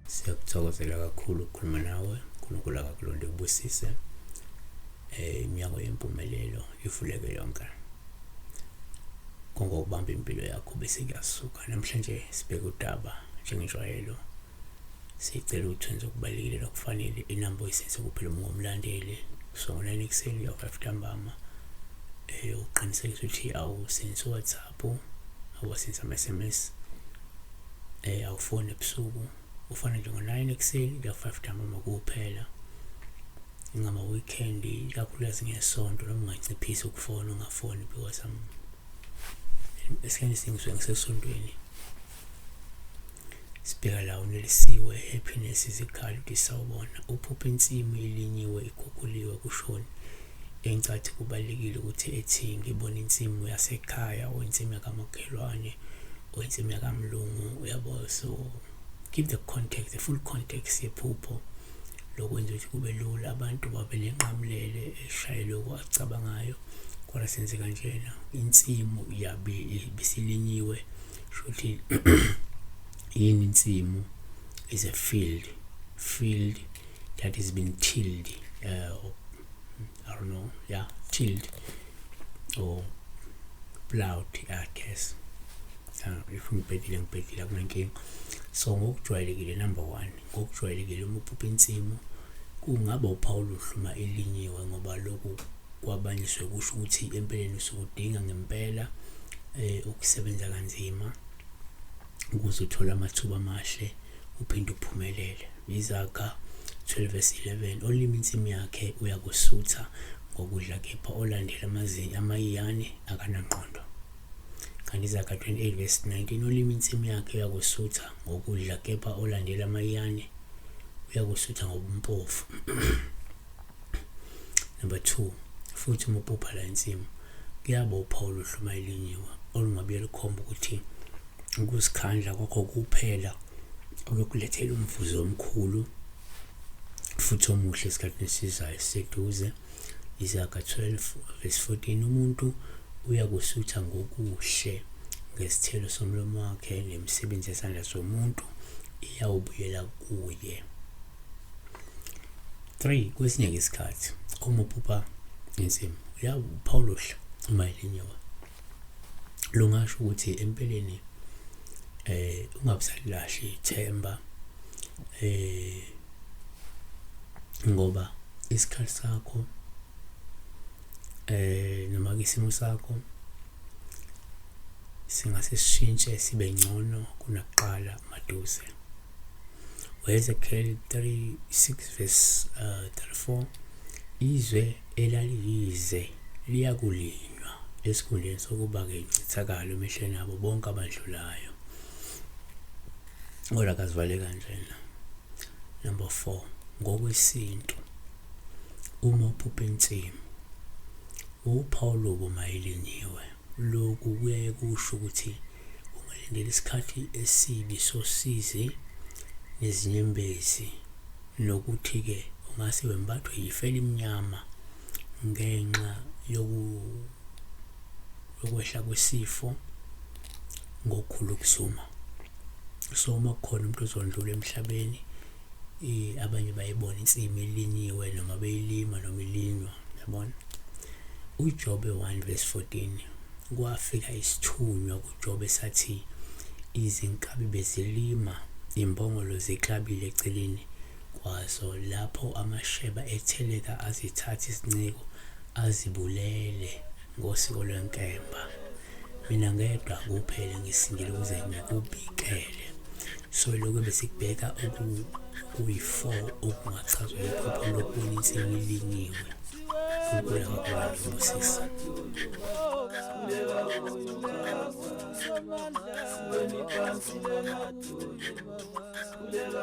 Siyakuthokozela kakhulu ukukhuluma nawe. uNkulunkulu akakulonde kubusise. Iminyango yempumelelo ivuleke yonke. Kungokubamba impilo yakho bese kuyasuka. Namhlanje sibheka udaba njengenjwayelo. Sicela ukuthi wenze okubalekile nokufanele inamba oyisenze kuphela ngomlandeli. So 9 ekuseni ya 5 ntambama. Uqinisekisa ukuthi awusenzi WhatsApp, awusenzi ama-SMS. Awufoni ebusuku. Ufana nje ngo-9 ekuseni ya 5 ntambama kuphela. Ingama weekend ikakhulukazi ngesonto noma unganciphisa ukufona ungafoni because esikhathini singisuke ngisesontweni. Sibheka la unelisiwe happiness izikhali ukuthi sawubona uphupha insimu ilinyiwe ikhukuliwe kushoni. Encathi kubalekile ukuthi ethi ngibona insimu yasekhaya o insimu yakamakhelwane o insimu yakamlungu uyabo. So give the context, the full context yephupho lokwenza ukuthi kube lula abantu babelenqamlele eshayelwe kwacabangayo kodwa senze kanjena insimu yabe bisilinyiwe shothi yini insimu is a field that has been tilled. I don't know, tilled or plowed, I guess. If ngibhedile akunankinga. So ngokujwayelekile number 1, ngokujwayelekile uma uphupha insimu kungaba uphawu luhluma elinyiwe ngoba lokhu kwabanyiswe kusho ukuthi empeleni usukudinga ngempela ukusebenza kanzima ukuze uthole amathuba amahle uphinde uphumelele. Izaga 12:11 olima insimu yakhe uyakusutha ngokudla kepha olandela amayiyane akanangqondo. Kanti Izaga 28:19 olima insimu yakhe uyakusutha ngokudla kepha olandela amayiyane uyakusutha ngobumpofu. Number 2, futhi uma uphupha la insimu kuyaba uphawu luhluma elinyiwe olungabuye lukhomba ukuthi ukusikhandla kwakho kuphela okukulethela umvuzo omkhulu futhi omuhle esikhathini esizayo seduze. Izaga 12:14 umuntu uyakusutha ngokuhle ngesithelo somlomo wakhe nemisebenzi yesandla somuntu iyawubuyela kuye. 3, kwesinye isikhathi uma uphupha insimu uphawu luhle uma ilinyiwe lungasho ukuthi empeleni ungabisalahli ithemba ngoba isikhathi sakho noma isimo sakho singase sishintshe sibe ngcono kunakuqala maduze. Ezekiel 36:34 izwe elaliyize liyakulinywa esikhundleni sokuba-ke incithakalo emehlweni abo bonke abadlulayo. Kodwa kazivale kanjena. Number 4, ngokwesintu uma uphupha insimu uphawu lobo mayilinyiwe lokhu kuyaye kusho ukuthi ungalindela isikhathi esibi sosizi nezinyembezi nokuthi-ke ungase wembathwe yifela imnyama ngenxa yokwehla kwesifo ngokukhulu ukuzuma. So uma kukhona umuntu ozondlula emhlabeni abanye bayibona insimu elinyiwe noma beyilima noma ilinywa yabona. uJobe 1:14 kwafika isithunywa kuJobe esathi izinkabi bezilima imbongolo ziklabile eceleni kwazo lapho amasheba etheleka azithatha isinciko azibulele ngosiko lwenkemba. Mina ngedwa kuphela ngisindile ukuze ngikubikele. So lokho besikubheka okuyi-4 okungachazwa iphupho lokubona insimu ilinyiwe. uNkulunkulu akubusisa. Kulega